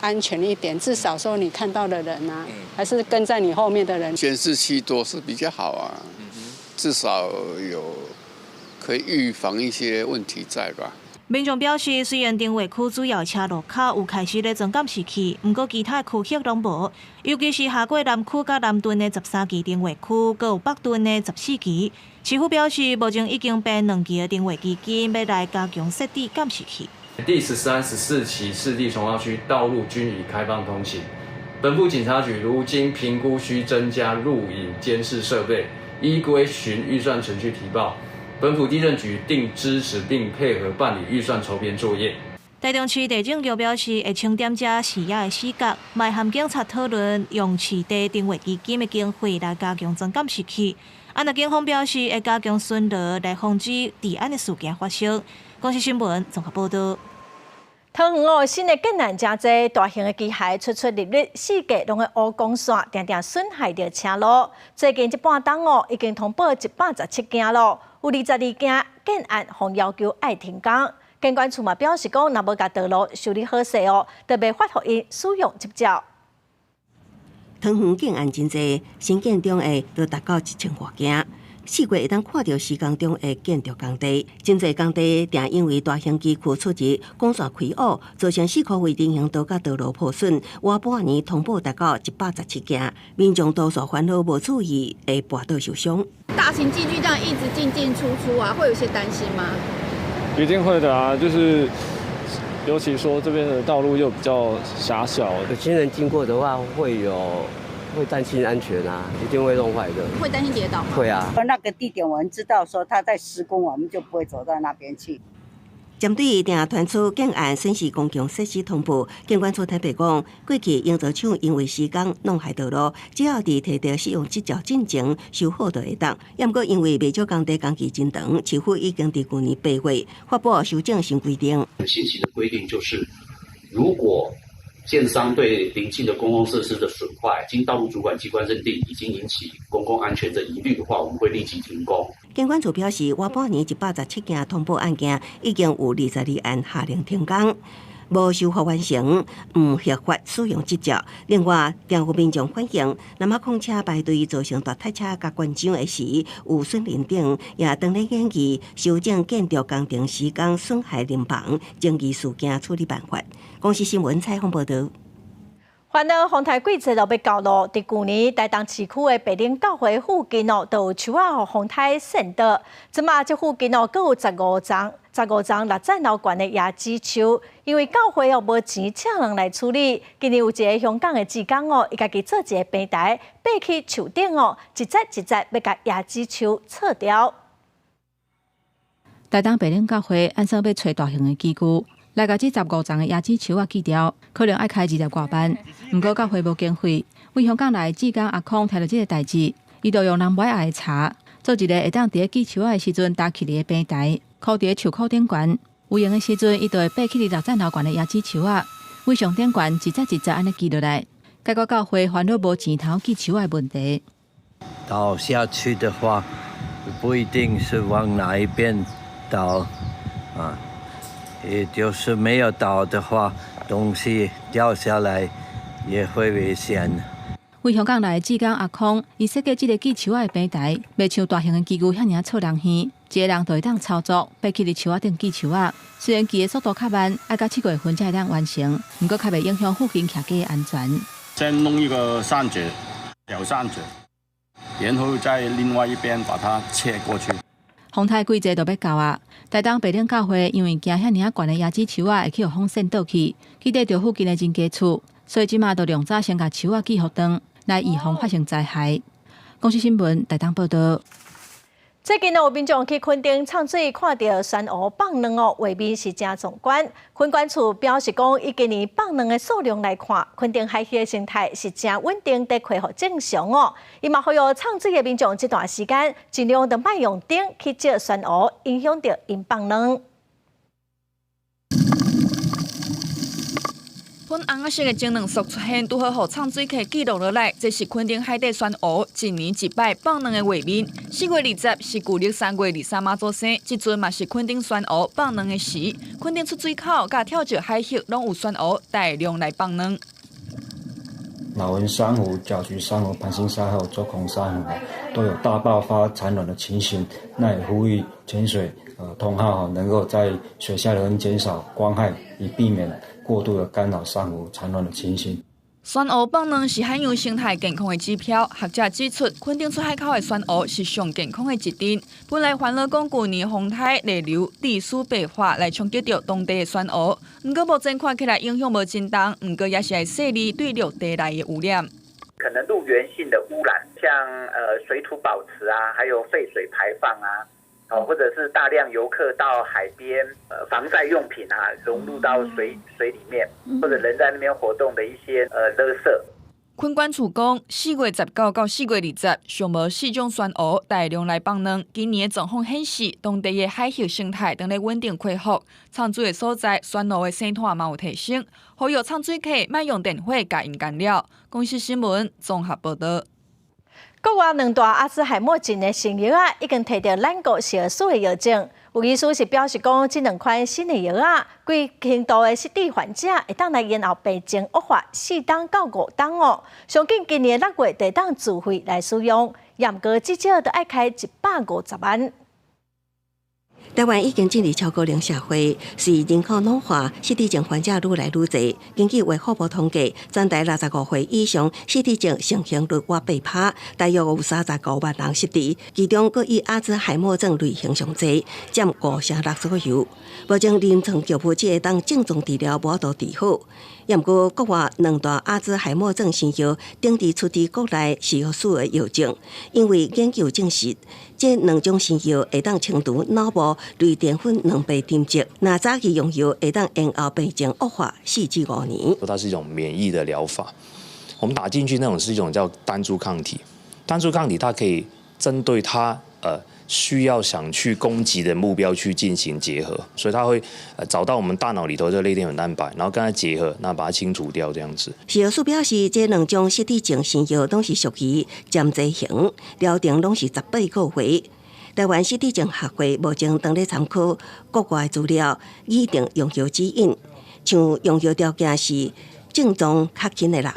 安全一点，至少说你看到的人啊，还是跟在你后面的人。监视器多是比较好啊，至少有可以预防一些问题在吧。民众表示，虽然中华区主要车路口有开始咧装监视器，不过其他区域拢无，尤其是下过南区甲南屯的13期中华区，佮有北屯的14期。市府表示，目前已经编2期的中华基金，要来加强设置监视器。第13、14期市地重划区道路均已开放通行。本部警察局如经评估需增加录影监视设备，依规循预算程序提报。本府地政局定支持并配合办理预算筹编作业。台中市地政局表示，会清点这视野的死角，卖和警察讨论用市地中华基金的经费来加强装监视器。安那警方表示，会加强巡逻来防止治安的事件发生。公司新闻综合报道。桃园哦，新的建案真侪，大型的机械出入日，四界拢会乌光线，常常损害着车路。最近一半冬哦，已经通报117件咯，有22件建案互要求爱停工。监管处嘛表示讲，若无甲道路修理好势哦，就袂发予因使用执照。桃园建案真侪，新建中的都达到1000多件。4月会当看到施工中的建筑工地，真侪工地定因为大型机库出入、光线开乌，造成4块位人行道甲道路破损。外半年通报达到117件，民众多数烦恼无注意，会跋倒受伤。大型机具这样一直进进出出啊，会有一些担心吗？一定会的啊，就是尤其说这边的道路又比较狭小，有行人经过的话会有会担心安全啊，一定会弄坏的。会担心跌倒吗？会啊。那个地点我们知道说他在施工，我们就不会走到那边去。针对定传出建案损失公共设施通报，监管处台北讲，过去营造厂因为施工弄坏道路，只要伫摕到使用执照进前修好就会当。也毋过因为未少工地工期真长，市府已经伫去年8月发布修正新规定。现行的规定就是，如果建商对邻近的公共设施的损坏，经道路主管机关认定已经引起公共安全的疑虑的话，我们会立即停工。监管处表示，外半年117件通报案件，已经有22案下令停工。无修复完成，唔合法使用执照。另外，政府民众反映，南马空车排队造成大客车甲关上的时，有损林顶，也当咧演议修正建筑工程施工损害林房争议事件处理办法。公司新闻采访报道。烦恼风台季节就要到咯，伫去年台东市区的北岭教会附近哦，都有树啊，互风台扇倒。即马这附近哦，阁有15丛6层楼高的椰子树，因为教会哦无钱请人来处理。今年有一个香港的职工哦，伊家己做一个平台，爬去树顶哦，一节一节要甲椰子树撤掉。台东北岭教会按说要找大型的机具。来甲这15丛的椰子树啊锯掉，可能要开200多万。不过教会无经费，为香港来志工阿康听到这个代志，伊就用人买爱的茶，做一个会当伫咧锯树的时阵搭起嚟的平台，靠伫树口顶悬。有用的时阵，伊就会爬起6层楼悬的椰子树啊，为上顶悬一节一节安尼锯落来。解决教会烦恼无钱头锯树的问题。倒下去的话，不一定是往哪一边倒啊。也就是没有倒的话，东西掉下来也会危险。为香港来的志工阿康，伊设计这个锯树仔的平台，袂像大型的机具遐尔错人耳，一个人就会当操作，爬起伫树仔顶锯树仔。虽然锯的速度较慢，要到7月份才会当完成，不过较袂影响附近徛家的安全。先弄一个扇子，小扇子，然后在另外一边把它切过去。风台季节就要到啊！台东北岭教会因为惊遐尔悬的椰子树啊会去互风扇倒去，去得着附近的人家厝，所以即马就量早先甲树啊锯互断，来预防发生灾害。公司新闻台东报道。最近有民众去垦丁唱水，看到山鹅放卵哦，画面是真壮观。垦管处表示讲，以今年放卵的数量来看，垦丁海域的生态是真稳定，得恢复正常哦。伊嘛呼吁唱水的民众这段时间尽量就莫用灯去照山鹅，影响到因放卵。粉红色的精卵束出现，拄好互唱水客记录落来。这是垦丁海底山鹅一年一摆放卵的画面。4月20是旧历3月23妈祖生，即阵嘛是垦丁山鹅放卵的时。垦丁出水口甲跳蚤海域拢有山鹅大量来放卵。马文珊瑚、角菊珊瑚、盘星珊瑚、周孔珊瑚都有大爆发产卵的情形，那也呼吁潜水同好能够在水下人减少光害，以避免过度的干扰珊瑚产卵的情形。山鹅放卵是海洋生态健康的指标，学者指出，垦丁出海口的山鹅是上健康的一点。本来烦恼讲去年风台逆流地势变化来冲击到当地的山鹅，不过目前看起来影响无真重，不过也是会细腻对陆地内的污染。可能陆源性的污染，像水土保持啊，还有废水排放啊。或者是大量游客到海边，防晒用品啊融入到水里面，或者人在那边活动的一些垃圾。垦管处讲，4月19到4月20，上无4种山鹅大量来放卵。今年的状况显示，当地的海域生态正在稳定恢复，唱水的所在，山鹅的生态嘛有提升。呼吁唱水客莫用电火甲因干扰。公司新闻综合报道。国外2大阿兹海默症的新药啊，已经摕到咱国小数的药证。有医师是表示讲，这2款新的药啊，规轻度的失智患者会当来延后病情恶化4档到5档哦。上近今年6月就当自费来使用，严格至少都要开150万。台湾已经进入超高龄社会，是人口老化、失智症患者愈来愈多。根据卫福部统计，全台65岁以上失智症盛行率约8%，大约有35万人失智，其中佫以阿兹海默症类型上侪，占56%左右。目前临床药物只会当正常治疗无法度治好。也毋过国外2大阿兹海默症新药定期出伫国内使用数的药证，因为研究证实，这2种新药会当清除脑部类淀粉2倍沉积，若早期用药会当延后病情恶化4至5年。它是一种免疫的疗法，我们打进去那种是一种叫单株抗体，单株抗体它可以针对它需要想去攻击的目标去进行结合，所以它会找到我们大脑里头这类淀粉蛋白，然后跟它结合，那把它清除掉这样子。食药署表示，这2种失智症新药拢是属于暂剂型，疗程拢是18个月。台湾失智症学会目前当咧参考国外资料，拟定用药指引，像用药条件是症状较轻的人，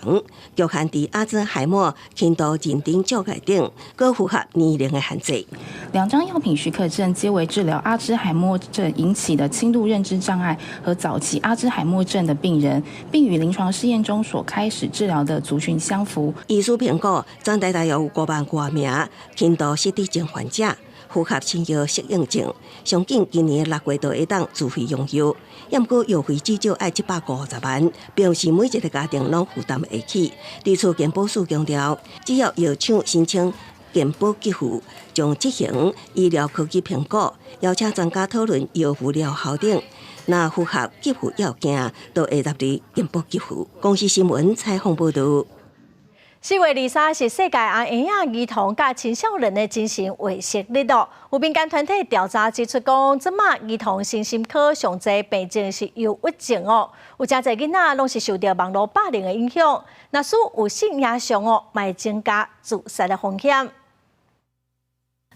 局限伫阿兹海默轻度认知障碍等，各符合年龄的限制。2张药品许可证皆为治疗阿兹海默症引起的轻度认知障碍和早期阿兹海默症的病人，并与临床试验中所开始治疗的族群相符。医师评估，全台大约有5万多名轻度失智症患者。符合新药适应症，上紧今年6月就会当自费用药，也毋过药费至少要750万，表示每一个家庭拢负担会起。地处健保署强调，只要药厂申请健保给付，将执行医疗科技评估，邀请专家讨论药物疗效等。若符合给付要件，都会纳入健保给付。公司新闻采访报道。4月23是世界红婴仔儿童甲青少年的精神卫生日咯。有民间团体调查指出，讲即马儿童身心科上侪病症是忧郁症哦。有真侪囡仔拢是受到网络霸凌的影响，若是有性影响哦，会增加自杀的风险。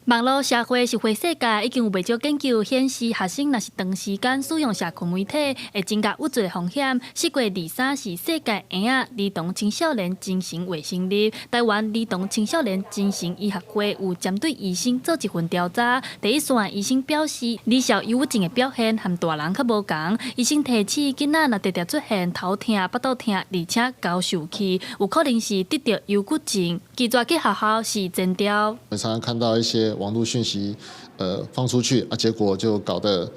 网络社会是灰世界，已经有不少研究显示，学生若是长时间使用社群媒体，会增加抑郁的风险。4月23是世界婴仔儿童青少年精神卫生日，台湾儿童青少年精神医学会有针对医生做一份调查。第一线医生表示，儿少忧郁症的表现和大人较无同。医生提醒囡仔若直直出现头痛、腹肚痛，而且高受气，有可能是得到忧郁症。寄抓去学校是真调。我们常常看到一些网络讯息，放出去啊，结果就搞得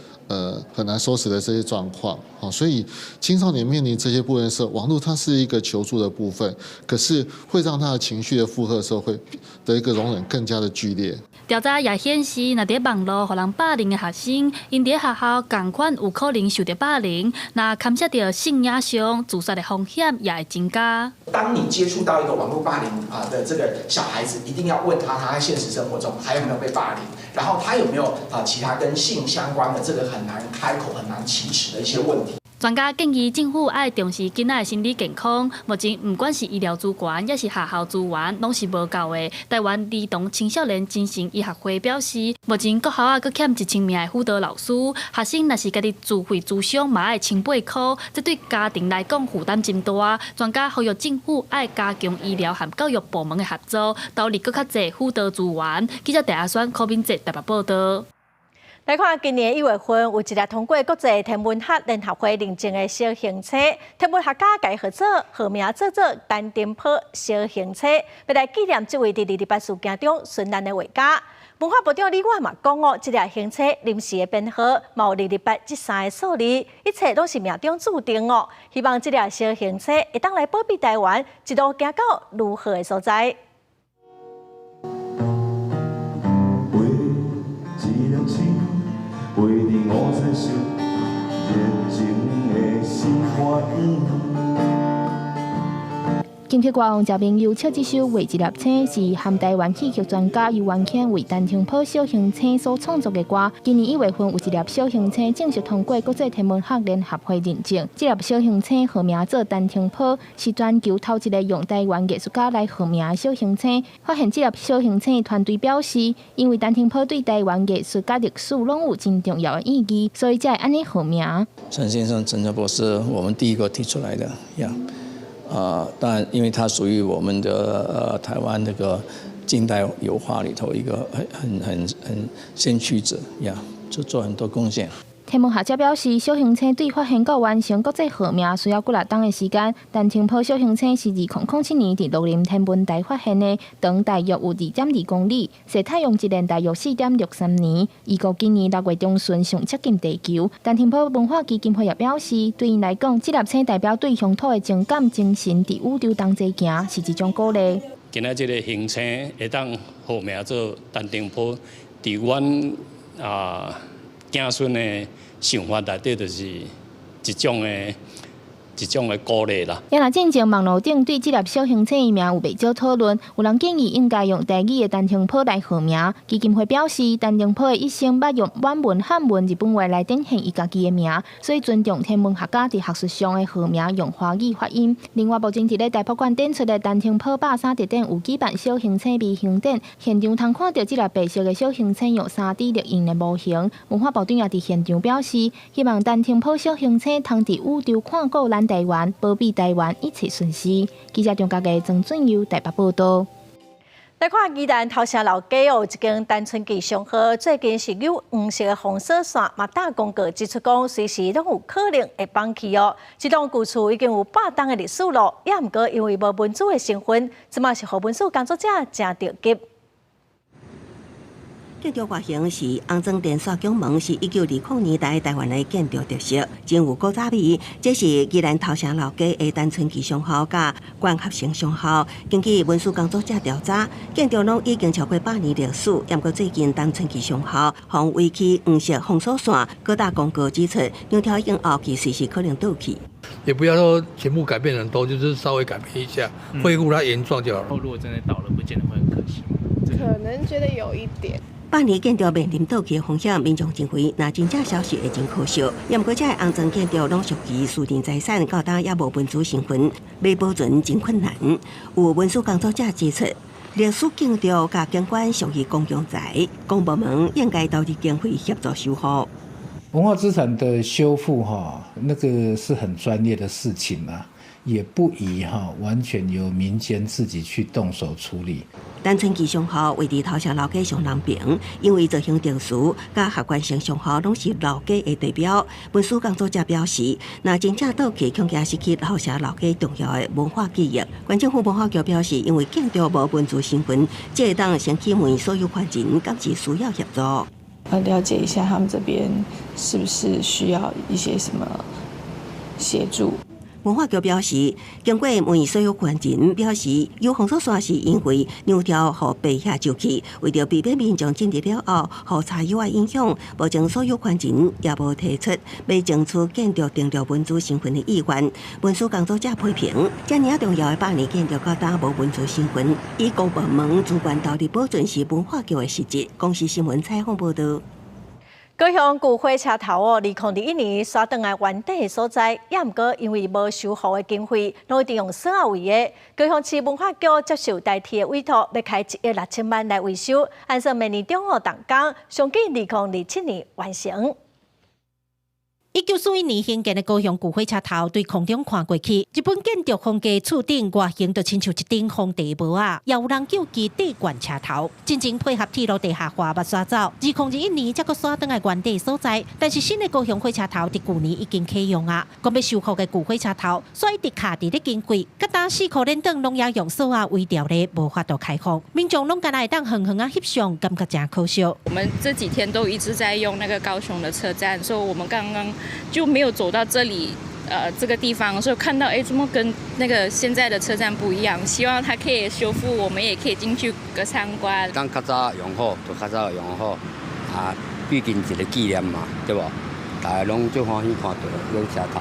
很难收拾的这些状况。好，所以青少年面临这些部分的时候，网络它是一个求助的部分，可是会让他的情绪的负荷的时候，会的一个容忍更加的剧烈。调查也显示，若伫网络互人霸凌的学生，因伫学校同款有可能受到霸凌，若牵涉到性影响，自杀的风险也会增加。当你接触到一个网络霸凌的这个小孩子，一定要问他在现实生活中还有没有被霸凌，然后他有没有其他跟性相关的这个很难开口、很难启齿的一些问题。专家建议政府要重视囡仔的心理健康。目前，不管是医疗资源，也是学校资源，拢是无够的。台湾儿童青少年精神医学会表示，目前各校啊阁欠1000名的辅导老师，学生若是家己自费咨商，嘛要18块，这对家庭来讲负担真大。专家呼吁政府要加强医疗和教育部门的合作，投入更较侪辅导资源。记者陈阿选柯敏哲台北报道。来看今年1月份，有一辆通过国际天文学联合会认证的小型车，天文学家改号名做丹顶坡小型车，要来纪念这位伫228事件中殉难的画家。文化部长李婉嘛讲哦，这辆型车临时的编号冇228这3个数字，一切都是命中注定哦。希望这辆小型车会当来保庇台湾一路行到如何的所在。陪你我在想热情的心花金曲歌王赵明优唱这首《为一粒车》是含台湾戏剧专家尤元庆为丹顶坡小型车所创作的歌。今年1月份有一粒小型车正式通过国际天文学联合会认证。这粒小型车号名做丹顶坡，是全球头一个用台湾艺术家来号名的小型车。发现这粒小型车的团队表示，因为丹顶坡对台湾艺术甲历史拢有真重要的意义，所以才会安尼号名。陈先生、陈家博是我们第一个提出来的呀。当然，因为它属于我们的台湾那个近代油画里头一个很先驱者呀，就做很多贡献。天文学者表示，小行星对发现到完成国际号名需要几多的时间。但青坡小行星是2007年伫洛林天文台发现的，长大约有2.2公里，离太阳一年大约4.63年。预估今年6月中旬上接近地球。但天坡文化基金会也表示，对因来讲，这粒星代表对乡土的情感精神伫宇宙同齐行，是一种鼓励。今仔这个行星会当号名做丹顶坡，伫阮子孙的想法内底，就是一种的鼓励啦。也若进前网络顶对这粒小行星的名有袂少讨论，有人建议应该用台语的丹顶坡来号名。基金会表示，丹顶坡的一生捌用原文、汉文、日本话来展现伊家己的名，所以尊重天文学家伫学术上的号名用华语发音。另外，目前伫咧台北馆展出的丹顶坡83特展有举办小行星微型展，现场通看到这粒白色的小行星用3D 列印的模型。文化部长也伫现场表示，希望丹顶坡小行星通伫宇宙看顾咱台湾，保庇台湾一切顺遂。记者中嘉嘅曾俊佑台北报道。来看宜兰头城老街哦，一间单纯吉祥号最近是有黄色的红色线，嘛大广告指出讲，随时拢有可能会放弃哦。这栋旧厝已经有8档的历史了，也毋过因为无文书的身份，即嘛是互文书工作者真着急。建筑外形是红砖电刷拱门，是1920年代台湾的建筑特色，真有古早味。这是宜兰头城老街的单纯吉祥号甲关合成商号。根据文书工作者调查，建筑拢已经超过100年历史，也毋过最近单纯吉祥号防围起黄色封锁线，各大公告指出，两条硬后期随时可能倒去。也不要说全部改变很多，就是稍微改变一下，恢复它原状就好了。如果真的倒了，不见得会很可惜。可能觉得有一点。8年建筑面临倒去的风险，民众认为若真正消息会真可惜。也毋过，这个红砖建筑拢属于私人财产，到当也无文书身份，要保存真困难。有文书工作者指出，历史建筑甲景观属于公共财，公部门应该投入经费协助修复。文化资产的修复那个是很专业的事情嘛，也不宜完全由民间自己去动手处理。单纯吉祥号位伫头城老街上南边，因为造型特殊，甲客观性上号拢是老街的代表。文书工作者表示，若真正倒去，恐惊失去头城老街重要的文化记忆。县政府文化局表示，因为建筑无文书身份，这会当先去问所有权人，敢是需要协助。了解一下他们这边是不是需要一些什么协助。文化局表示，经过问所有权人，表示有封锁线是因为两条互白下就去，为着避免民众进入了后，互差异化影响，目前所有权人也无提出要争取建筑订立文书身份的意愿。文书工作者批评，这尔重要的8年建筑到当无文书身份，以公部门主管投入保存是文化局的失职。公视新闻采访报道。高雄旧火车头2021年刷转来原地的所在，也毋过因为无修复的经费，拢一定用耍位的。高雄市文化局接受代替的委托，要开1亿6千万来维修，按说明年中动工，上紧2027年完成。1941年兴建的高雄旧火车头，对空中看过去，日本建筑风格厝顶外形就亲像一顶皇帝帽啊，也有人叫其地冠车头，真正配合铁路地下化，捌刷走。2021年才阁刷转来原地所在，但是新的高雄火车头伫去年已经启用啊。讲要修复的旧火车头，所以一直卡伫咧经费，甲当4块连灯拢也用锁啊围掉咧，无法度开放。民众拢敢来当远远啊翕相，感觉真可惜。我们这几天都一直在用那个高雄的车站，所以我们刚刚就没有走到这里，这个地方，所以看到怎么跟那个现在的车站不一样？希望它可以修复，我们也可以进去个参观。当较早用好，就较早用好啊，毕竟一个纪念嘛，对不？大家拢最欢喜看到有车头，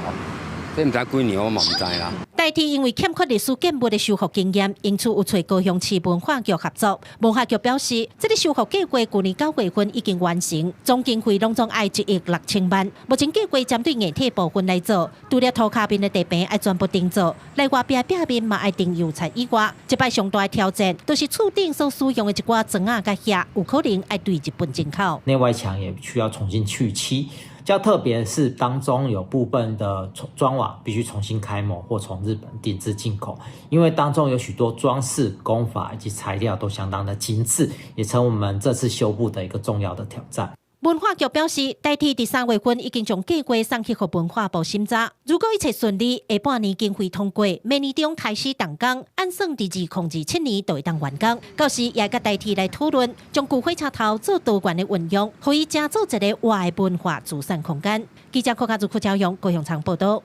这唔知几年我嘛唔知啦。代替因为欠缺历史建物的修复经验，因此有找高雄市文化局合作。文化局表示，这个修复计划去年9月份已经完成，总经费拢总爱1亿6千万。目前计划针对硬体部分来做，除了涂骹面的地坪爱全部定做，内外壁面嘛爱定油漆以外，这摆上大的挑战就是厝顶所使用的一寡砖啊甲遐，有可能爱对日本进口。内外墙也需要重新去漆。较特别的是，当中有部分的砖瓦必须重新开模或从日本定制进口，因为当中有许多装饰工法以及材料都相当的精致，也成我们这次修复的一个重要的挑战。文化局表示，代替第3月份已经将计划送去给文化部审查。如果一切顺利，下半年经费通过，明年中开始动工，按算第2027年就会当完工。到时也甲代替来讨论，将旧火车头做多元的运用，可以建造一个活的文化资产空间。记者柯家祖、柯昭阳、高雄场报道。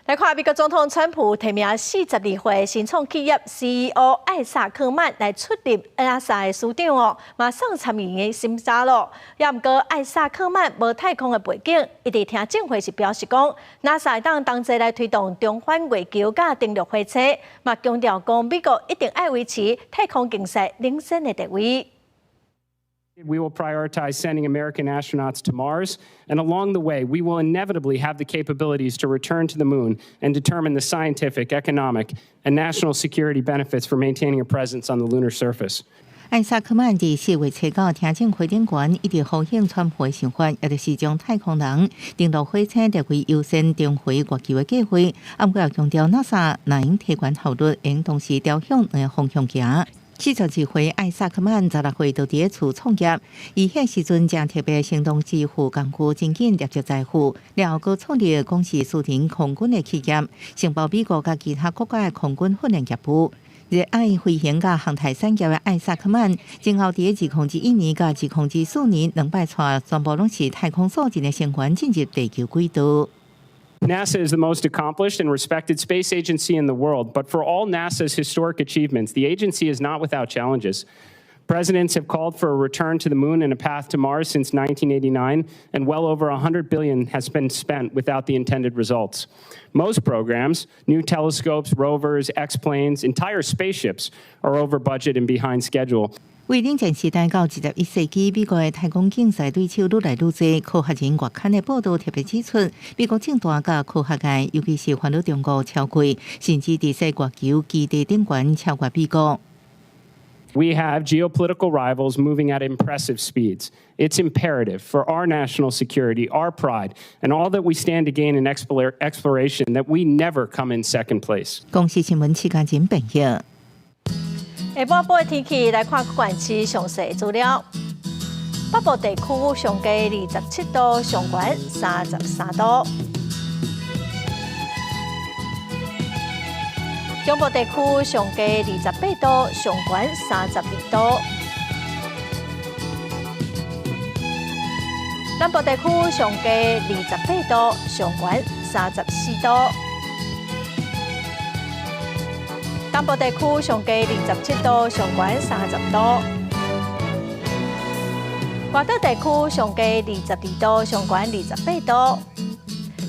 来看美国总统川普提名42岁新创企业 CEO 艾萨克曼来出任 NASA 的署长哦，马上参与的审查咯。也毋过艾萨克曼无太空的背景，一直听证会是表示讲 ，NASA 当同齐来推动重返月球甲登陆火车，嘛强调讲美国一定爱维持太空竞赛领先的地位。We will prioritize sending American astronauts to Mars, and along the way, we will inevitably have the capabilities to return to the moon and determine the scientific, economic, and national security benefits for maintaining a presence on the lunar surface. 艾萨克曼伫4月7号听证会顶悬，一直呼应川普的想法，也就是将太空人登陆火车列为优先重回月球的计划。不过也强调 NASA 若用提悬效率，应同时朝向两个方向行。42岁艾萨克曼16岁就伫厝创业，伊迄时阵将特别行动支付工具真紧累积财富，了后创立公司私人空军的企业，承包美国甲其他国家的空军训练业务。热爱飞行甲航太产业的艾萨克曼，前后伫2021年甲2024年2摆带全部拢是太空所进的成员进入地球轨道。NASA is the most accomplished and respected space agency in the world, but for all NASA's historic achievements, the agency is not without challenges. Presidents have called for a return to the moon and a path to Mars since 1989, and well over $100 billion has been spent without the intended results. Most programs, new telescopes, rovers, X-planes, entire spaceships, are over budget and behind schedule. 为冷战时代到21世纪，美国的太空竞赛对手愈来愈多。科学人月刊的报道特别指出，美国政大甲科学界，尤其是烦恼中国超过，甚至伫世月球基地顶悬超过美国。We have geopolitical rivals moving at impressive speeds. It's imperative for our national security, our pride, and all that we stand to gain in exploration that we never come in second place. 公司新闻7家真便宜。下半部的天气来看各县市详细资料。北部地区上低27度，上悬33度；中部地区上低28度，上悬32度；南部地区上低28度，上悬34度。东部地区上低27度，上悬30度；外岛地区上低22度，上悬28度。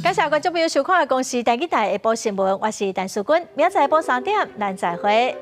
感谢观众朋友收看的公视第2台下晡新闻，我是陈淑君，明仔下晡3点咱再会。